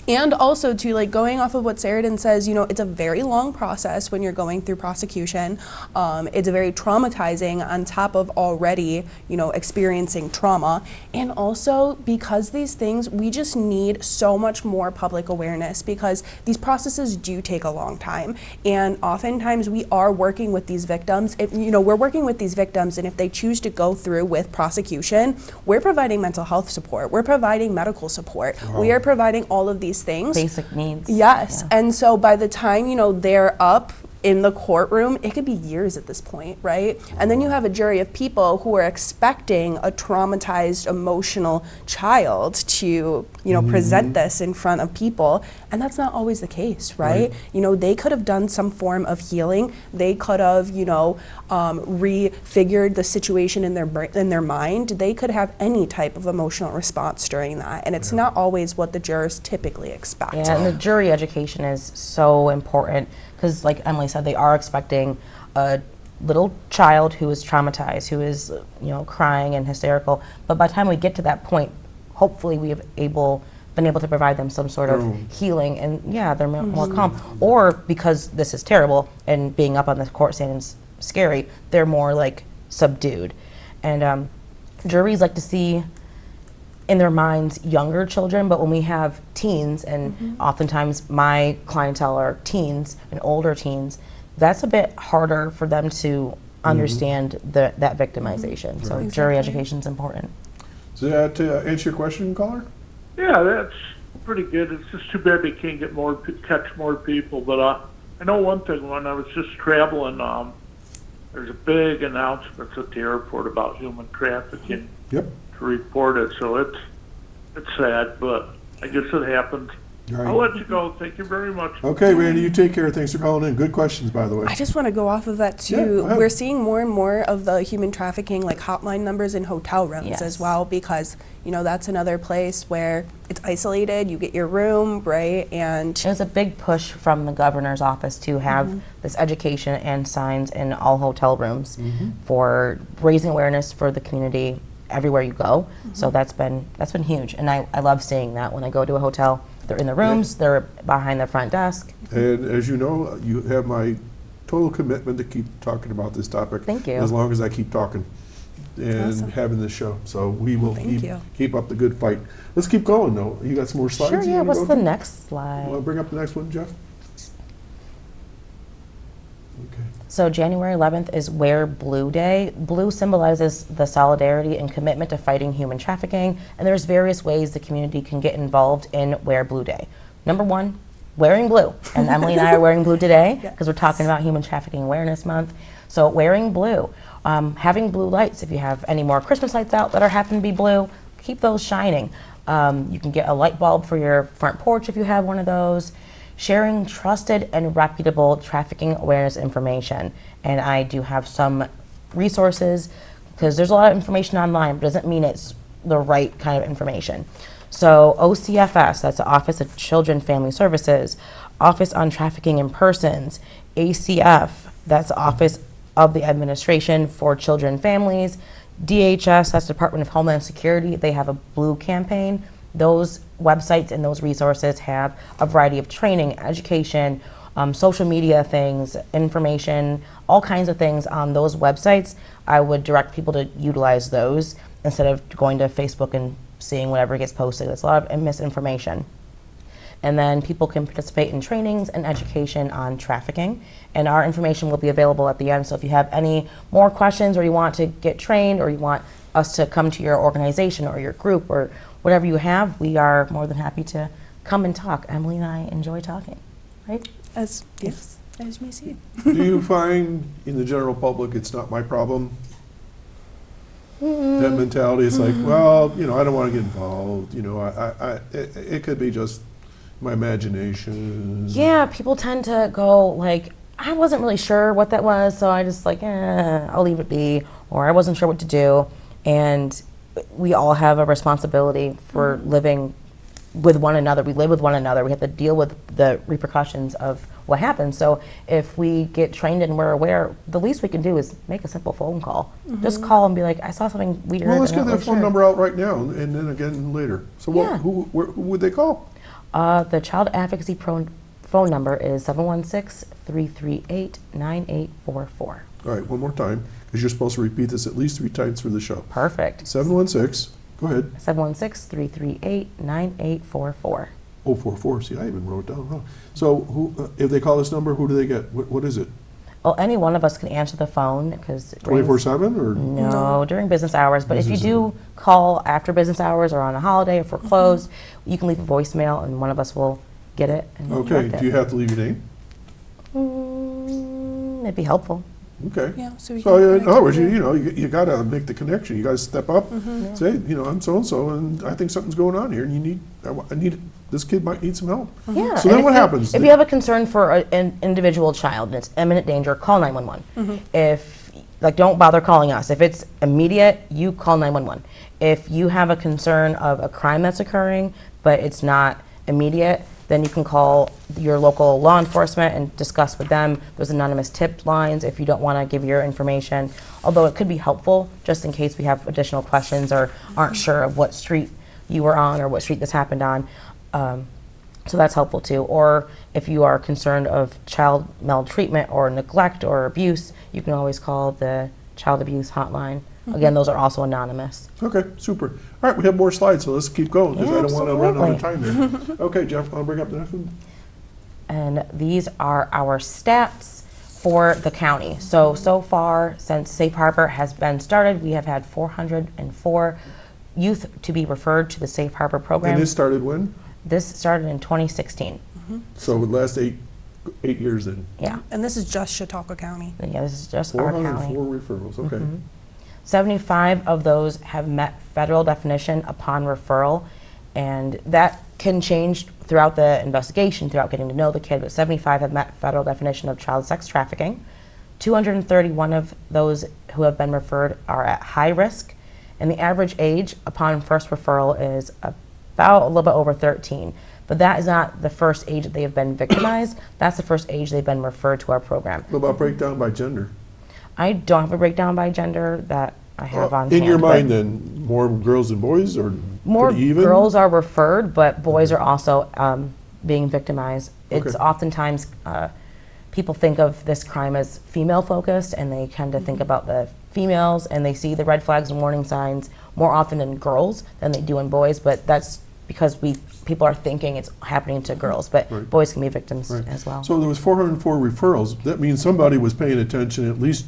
And also to like going off of what Saraden says, you know, it's a very long process when you're going through prosecution. It's very traumatizing on top of already, you know, experiencing trauma. And also because these things, we just need so much more public awareness because these processes do take a long time. And oftentimes we are working with these victims. If, you know, we're working with these victims, and if they choose to go through with prosecution, we're providing mental health support. We're providing medical support. We are providing all of these things. Basic needs. Yes. And so by the time, you know, they're up in the courtroom, it could be years at this point, right? And then you have a jury of people who are expecting a traumatized, emotional child to, you know, present this in front of people, and that's not always the case, right? You know, they could have done some form of healing. They could have, you know, refigured the situation in their mind. They could have any type of emotional response during that, and it's not always what the jurors typically expect. Yeah, and the jury education is so important because, like Emily said, they are expecting a little child who is traumatized, who is, you know, crying and hysterical. But by the time we get to that point, hopefully we have been able to provide them some sort of healing, and they're more calm. Or because this is terrible and being up on the court stand is scary, they're more like subdued. And juries like to see in their minds younger children, but when we have teens, and oftentimes my clientele are teens and older teens, that's a bit harder for them to understand that victimization. So jury education is important. Does that answer your question, caller? Yeah, that's pretty good. It's just too bad they can't get catch more people. But I know one thing. When I was just traveling, there's a big announcement at the airport about human trafficking. Yep. To report it, so it's sad, but I guess it happens. Right. I'll let you go. Thank you very much. Okay, Randy, you take care. Thanks for calling in. Good questions, by the way. I just want to go off of that too. Yeah, go ahead. We're seeing more and more of the human trafficking like hotline numbers in hotel rooms as well, because you know that's another place where it's isolated. You get your room, right? And there's a big push from the governor's office to have this education and signs in all hotel rooms for raising awareness for the community everywhere you go. So that's been huge, and I love seeing that when I go to a hotel. They're in the rooms, they're behind the front desk. And as you know, you have my total commitment to keep talking about this topic. Thank you. As long as I keep talking and having this show. So we will keep up the good fight. Let's keep going though. You got some more slides? Sure, you yeah. wanna What's go the through? next slide? Want to bring up the next one, Jeff? Okay. So January 11th is Wear Blue Day. Blue symbolizes the solidarity and commitment to fighting human trafficking, and there's various ways the community can get involved in Wear Blue Day. Number one, wearing blue. And Emily and I are wearing blue today because we're talking about Human Trafficking Awareness Month. So wearing blue, having blue lights. If you have any more Christmas lights out that happen to be blue, keep those shining. You can get a light bulb for your front porch if you have one of those. Sharing trusted and reputable trafficking awareness information. And I do have some resources because there's a lot of information online, but it doesn't mean it's the right kind of information. So OCFS, that's the Office of Children Family Services, Office on Trafficking in Persons, ACF, that's the Office of the Administration for Children and Families, DHS, that's Department of Homeland Security, they have a blue campaign. Those websites and those resources have a variety of training, education, social media things, information, all kinds of things on those websites. I would direct people to utilize those instead of going to Facebook and seeing whatever gets posted. There's a lot of misinformation. And then people can participate in trainings and education on trafficking. And our information will be available at the end. So if you have any more questions or you want to get trained or you want us to come to your organization or your group or whatever you have, we are more than happy to come and talk. Emily and I enjoy talking, right? As yes, as you may see. Do you find in the general public it's not my problem? That mentality, it's like, well, you know, I don't want to get involved. You know, it could be just my imagination. Yeah, people tend to go like, I wasn't really sure what that was, so I just like, I'll leave it be, or I wasn't sure what to do. And we all have a responsibility for living with one another. We live with one another. We have to deal with the repercussions of what happens. So if we get trained and we're aware, the least we can do is make a simple phone call. Just call and be like, I saw something weird. Well, let's and get I'm that not phone sure." number out right now and then again later. So Yeah. who would they call? The Child Advocacy phone number is 716-338-9844. All right, one more time, because you're supposed to repeat this at least 3 times for the show. Perfect. 716, go ahead. 716-338-9844. 044, see, I even wrote it down, huh? So who, if they call this number, who do they get? What is it? Well, any one of us can answer the phone because 24/7 or? No, during business hours. But if you Business do call after business hours or on a holiday, if we're closed, you can leave a voicemail and one of us will get it. And Okay, direct it. do you have to leave your name? It'd be helpful. Okay. Yeah, so we So can in connect other words, with you gotta make the connection. You gotta step up, say, you know, I'm so-and-so, and I think something's going on here, and I need, this kid might need some help. Yeah. So and then if what you- happens? If you have a concern for an individual child and it's imminent danger, call 911. If, like, don't bother calling us. If it's immediate, you call 911. If you have a concern of a crime that's occurring, but it's not immediate, then you can call your local law enforcement and discuss with them. There's anonymous tip lines if you don't want to give your information, although it could be helpful just in case we have additional questions or aren't sure of what street you were on or what street this happened on. So that's helpful too. Or if you are concerned of child maltreatment or neglect or abuse, you can always call the child abuse hotline. Again, those are also anonymous. Okay, super. All right, we have more slides, so let's keep going, because Yeah, I don't want to run out of absolutely. time here. Okay, Jeff, want to bring up the next one? And these are our stats for the county. So far, since Safe Harbor has been started, we have had 404 youth to be referred to the Safe Harbor program. And this started when? This started in 2016. So it lasts 8 years then. Yeah. And this is just Chautauqua County. Yeah, this is just our county. 404 referrals, okay. 75 of those have met federal definition upon referral, and that can change throughout the investigation, throughout getting to know the kid, but 75 have met federal definition of child sex trafficking. 231 of those who have been referred are at high risk, and the average age upon first referral is about a little bit over 13. But that is not the first age that they have been victimized. That's the first age they've been referred to our program. What about breakdown by gender? I don't have a breakdown by gender that I have on In your hand, but mind then, more girls than boys, or more pretty even? girls are referred, but boys are also being victimized. It's Okay. oftentimes people think of this crime as female focused, and they tend to think about the females, and they see the red flags and warning signs more often in girls than they do in boys. But that's because people are thinking it's happening to girls, but Right. boys can be victims Right. as well. So there was 404 referrals. That means somebody was paying attention, at least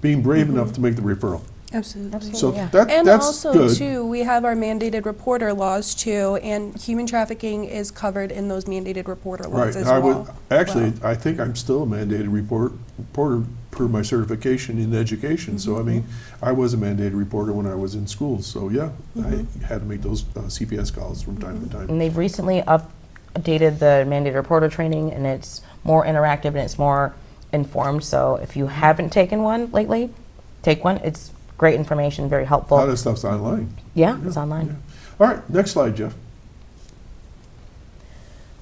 being brave enough to make the referral. Absolutely. So Yeah. And that's also, good. too, we have our mandated reporter laws, too, and human trafficking is covered in those mandated reporter laws Right. as I well. would actually. I think I'm still a mandated reporter per my certification in education. So I mean, I was a mandated reporter when I was in school. So yeah, I had to make those CPS calls from time to time. And they've recently updated the mandated reporter training, and it's more interactive and it's more informed. So if you haven't taken one lately, take one. It's great information, very helpful. A lot of stuff's online. Yeah, it's online. Yeah. All right, next slide, Jeff.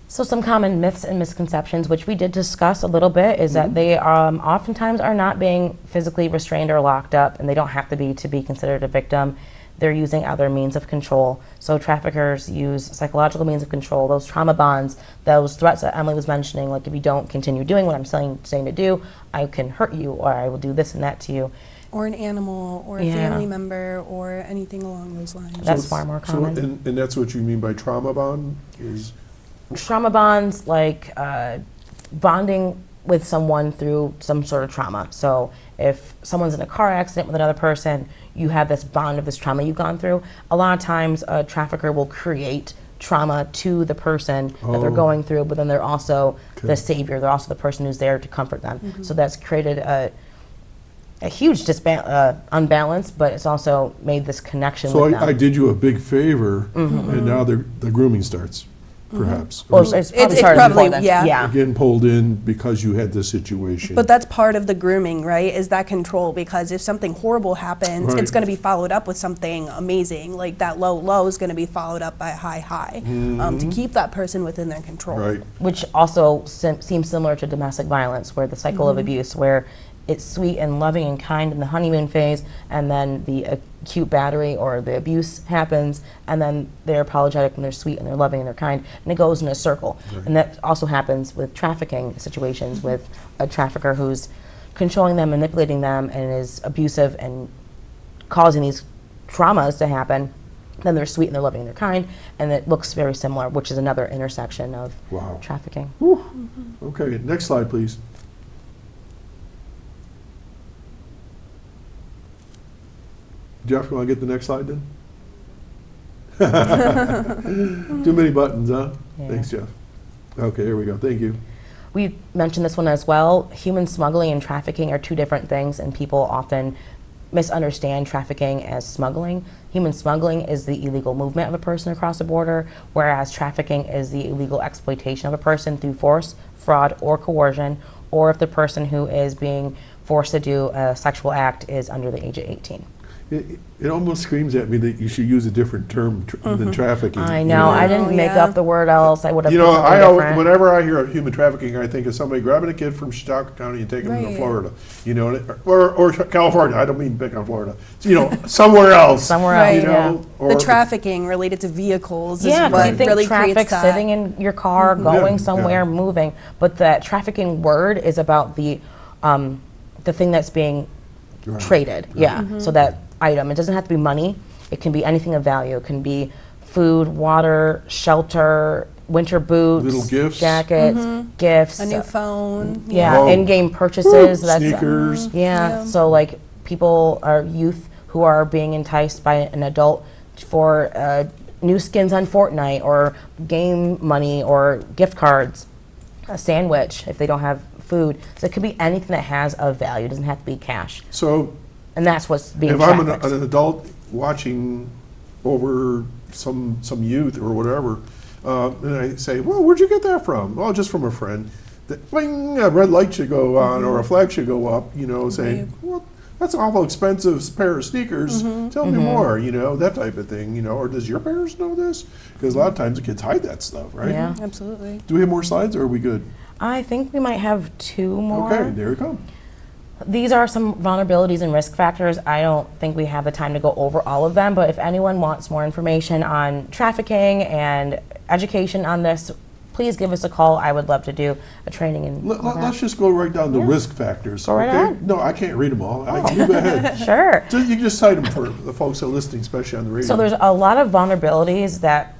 So some common myths and misconceptions, which we did discuss a little bit, is that they oftentimes are not being physically restrained or locked up, and they don't have to be considered a victim. They're using other means of control. So traffickers use psychological means of control, those trauma bonds, those threats that Emily was mentioning, like if you don't continue doing what I'm saying to do, I can hurt you, or I will do this and that to you. Or an animal, or a family member, or anything along those lines. That's far more common. So, and that's what you mean by trauma bond? Is Trauma bonds, like bonding with someone through some sort of trauma. So if someone's in a car accident with another person, you have this bond of this trauma you've gone through. A lot of times a trafficker will create trauma to the person that they're going through, but then they're also the savior. They're also the person who's there to comfort them. So that's created a huge unbalance, but it's also made this connection with them. So I did you a big favor, and now the grooming starts, perhaps. Well, Or it's probably It started probably- before then. yeah. getting pulled in because you had this situation. But that's part of the grooming, right? Is that control? Because if something horrible happens, Right. it's going to be followed up with something amazing. Like that low is going to be followed up by a high, to keep that person within their control. Right. Which also seems similar to domestic violence, where the cycle of abuse, where it's sweet and loving and kind in the honeymoon phase, and then the acute battery or the abuse happens, and then they're apologetic and they're sweet and they're loving and they're kind, and it goes in a circle. And that also happens with trafficking situations, with a trafficker who's controlling them, manipulating them, and is abusive and causing these traumas to happen. Then they're sweet and they're loving and they're kind, and it looks very similar, which is another intersection of trafficking. Okay, next slide, please. Jeff, you want to get the next slide then? Too many buttons, huh? Yeah. Thanks, Jeff. Okay, here we go. Thank you. We mentioned this one as well. Human smuggling and trafficking are two different things, and people often misunderstand trafficking as smuggling. Human smuggling is the illegal movement of a person across a border, whereas trafficking is the illegal exploitation of a person through force, fraud, or coercion, or if the person who is being forced to do a sexual act is under the age of 18. It almost screams at me that you should use a different term than trafficking. I know, I didn't make up the word else. I would have You put know, something I always, different. whenever I hear of human trafficking, I think of somebody grabbing a kid from Chautauqua County and taking him to Right. Florida, you know, or California. I don't mean to pick on Florida. You know, somewhere else. Somewhere Right. else, You know, or The trafficking related to vehicles Yeah, is because what you think really traffic creates that. sitting in your car, going Yeah, somewhere, yeah. moving, but that trafficking word is about the thing that's being Right. traded. Yeah, so that item. It doesn't have to be money. It can be anything of value. It can be food, water, shelter, winter boots, Little gifts. jackets, gifts. A new phone. Yeah, Oh. in-game purchases. Sneakers. Yeah, so like people are youth who are being enticed by an adult for new skins on Fortnite or game money or gift cards, a sandwich if they don't have food. So it could be anything that has a value. It doesn't have to be cash. So And that's what's being if I'm trafficked. an adult watching over some youth or whatever, and I say, well, where'd you get that from? Well, just from a friend. Bling, a red light should go on or a flag should go up, you know, saying, well, that's an awful expensive pair of sneakers. Tell me more, you know, that type of thing, you know. Or does your parents know this? Because a lot of times the kids hide that stuff, right? Yeah. Absolutely. Do we have more slides or are we good? I think we might have two more. Okay, there we go. These are some vulnerabilities and risk factors. I don't think we have the time to go over all of them, but if anyone wants more information on trafficking and education on this, please give us a call. I would love to do a training and all that. Let's just go right down to risk factors. Go right okay? ahead. No, I can't read them all. You go ahead. Sure. You can just cite them for the folks that are listening, especially on the radio. So there's a lot of vulnerabilities that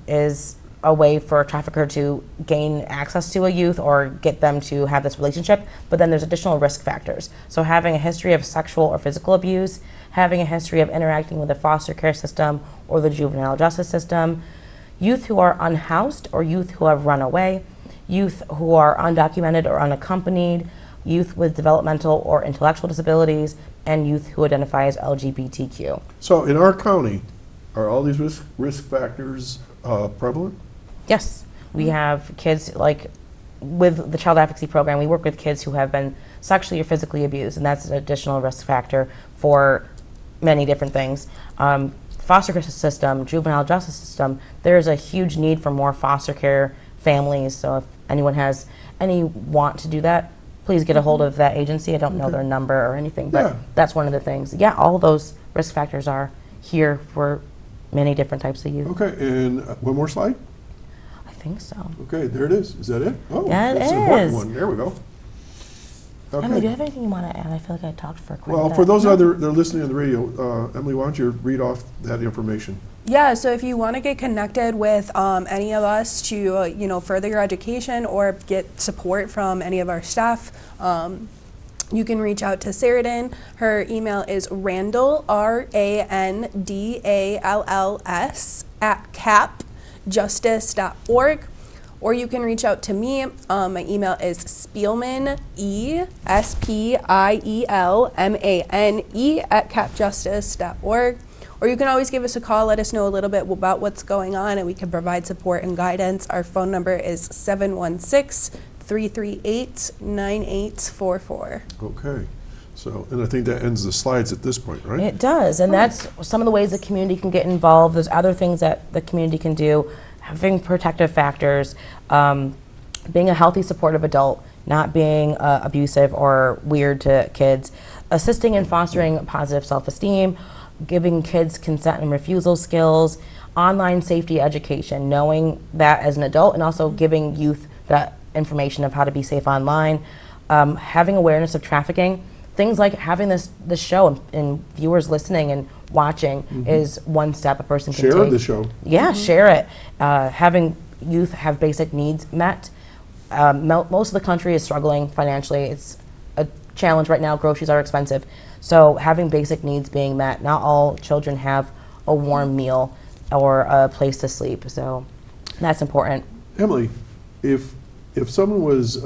is a way for a trafficker to gain access to a youth or get them to have this relationship, but then there's additional risk factors. So having a history of sexual or physical abuse, having a history of interacting with the foster care system or the juvenile justice system, youth who are unhoused or youth who have run away, youth who are undocumented or unaccompanied, youth with developmental or intellectual disabilities, and youth who identify as LGBTQ. So in our county, are all these risk factors prevalent? Yes, we have kids, like with the child advocacy program, we work with kids who have been sexually or physically abused, and that's an additional risk factor for many different things. Foster care system, juvenile justice system, there's a huge need for more foster care families. So if anyone has any want to do that, please get a hold of that agency. I don't know their number or anything, but Yeah. that's one of the things. Yeah, all those risk factors are here for many different types of youth. Okay, and one more slide. I think so. Okay, there it is. Is that it? Oh, Yeah, it that's an important is. one. There we go. Emily, do you Okay. have anything you want to add? I feel like I talked for quite a Well, bit. for those other that are listening on the radio, Emily, why don't you read off that information? Yeah, so if you want to get connected with any of us to, further your education or get support from any of our staff, you can reach out to Saraden. Her email is Randall, RANDALLS, @capjustice.org. Or you can reach out to me. My email is Spielman, SPIELMANE, @capjustice.org. Or you can always give us a call, let us know a little bit about what's going on, and we can provide support and guidance. Our phone number is 716-338-9844. Okay. So, and I think that ends the slides at this point, right? It does, and that's some of the ways the community can get involved. There's other things that the community can do, having protective factors, being a healthy, supportive adult, not being abusive or weird to kids, assisting and fostering positive self-esteem, giving kids consent and refusal skills, online safety education, knowing that as an adult, and also giving youth that information of how to be safe online, having awareness of trafficking. Things like having this show and viewers listening and watching is one step a person can take. Share the show. Yeah, share it. Having youth have basic needs met. Most of the country is struggling financially. It's a challenge right now. Groceries are expensive. So having basic needs being met. Not all children have a warm meal or a place to sleep. So that's important. Emily, if someone was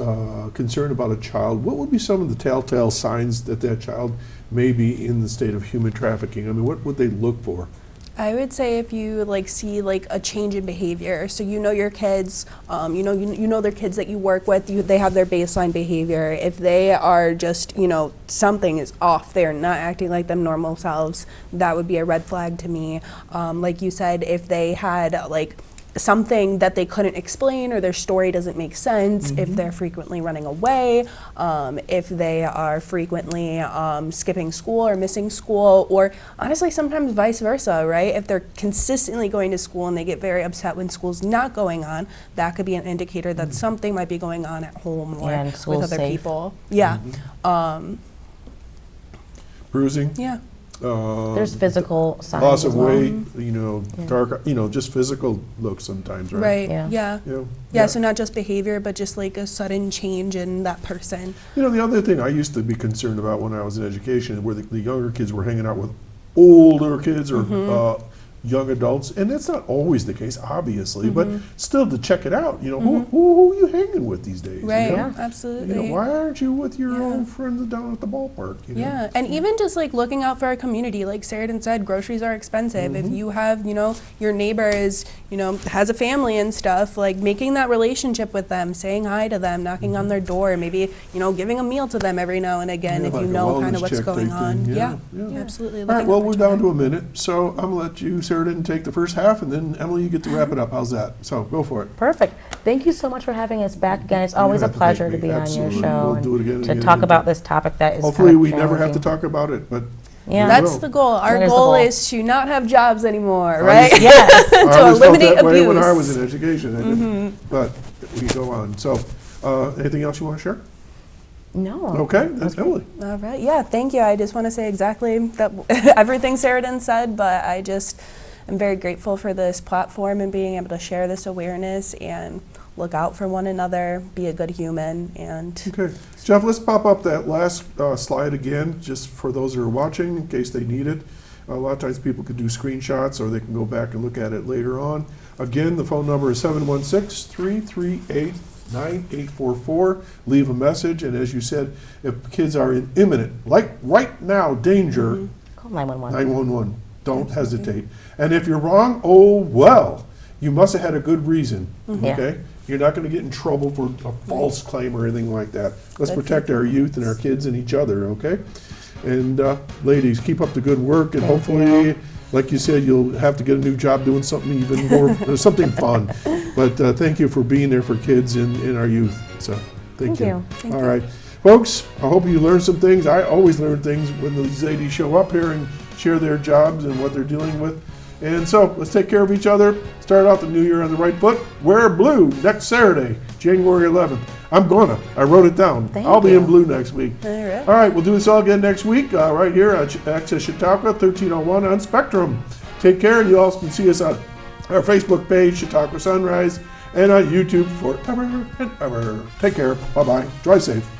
concerned about a child, what would be some of the telltale signs that that child may be in the state of human trafficking? I mean, what would they look for? I would say if you see a change in behavior, so your kids, you know their kids that you work with, they have their baseline behavior. If they are just something is off, they're not acting like them normal selves, that would be a red flag to me. Like you said, if they had something that they couldn't explain or their story doesn't make sense, if they're frequently running away, if they are frequently skipping school or missing school, or honestly sometimes vice versa, right? If they're consistently going to school and they get very upset when school's not going on, that could be an indicator that something might be going on at home or And with school's other safe. people. Yeah. Bruising? Yeah. There's physical signs Loss as of well. weight, dark, just physical looks sometimes, right? Right. Yeah. Yeah. Yeah. So not just behavior, but just a sudden change in that person. The other thing I used to be concerned about when I was in education were the younger kids were hanging out with older kids or young adults, and that's not always the case, obviously, but still to check it out, who are you hanging with these days? Right. Yeah. Absolutely. Why aren't you with your old friends down at the ballpark? Yeah, and even just looking out for our community, like Saraden said, groceries are expensive. If you have, your neighbor is, has a family and stuff, making that relationship with them, saying hi to them, knocking on their door, maybe, giving a meal to them every now and again if like you a know kind wellness of what's check going type on. thing. Yeah, Yeah. absolutely. All right, looking well, out we're for down each to a other. minute, so I'm going to let you, Saraden, take the first half, and then Emily, you get to wrap it up. How's that? So go for it. Perfect. Thank you so much for having us back again. It's always a have to pleasure thank to me. be on Absolutely. your show We'll do it again and to again talk and about again. this topic that is Hopefully, kind of we never have to challenging. talk about it, but Yeah. we That's will. the goal. Our That is the goal goal. is to not have jobs anymore, I right? used to- Yes. I To always felt eliminate that way when I abuse. was in education, I didn't. But we go on. So, anything else you want to share? No. Okay, that's Emily. All right. Yeah, thank you. I just want to say exactly that everything Saraden said, but I just am very grateful for this platform and being able to share this awareness and look out for one another, be a good human, and Okay, Jeff, let's pop up that last slide again, just for those who are watching, in case they need it. A lot of times people can do screenshots, or they can go back and look at it later on. Again, the phone number is 716-338-9844. Leave a message, and as you said, if kids are in imminent, like right now, danger, Call 911. 911. Don't hesitate. And if you're wrong, oh well, you must have had a good reason. Yeah. Okay? You're not going to get in trouble for a false claim or anything like that. Let's protect our youth and our kids and each other, okay? And ladies, keep up the good work, and hopefully, like you said, you'll have to get a new job doing something even more, something fun. But thank you for being there for kids in our youth. So thank you. All right. Folks, I hope you learned some things. I always learn things when these ladies show up here and share their jobs and what they're dealing with. And so let's take care of each other. Start out the new year on the right foot. Wear blue next Saturday, January 11th. I'm gonna. I wrote it down. I'll be in blue next week. All right, we'll do this all again next week, right here at Access Chautauqua, 1301 on Spectrum. Take care, and you all can see us on our Facebook page, Chautauqua Sunrise, and on YouTube forever and ever. Take care. Bye-bye. Drive safe.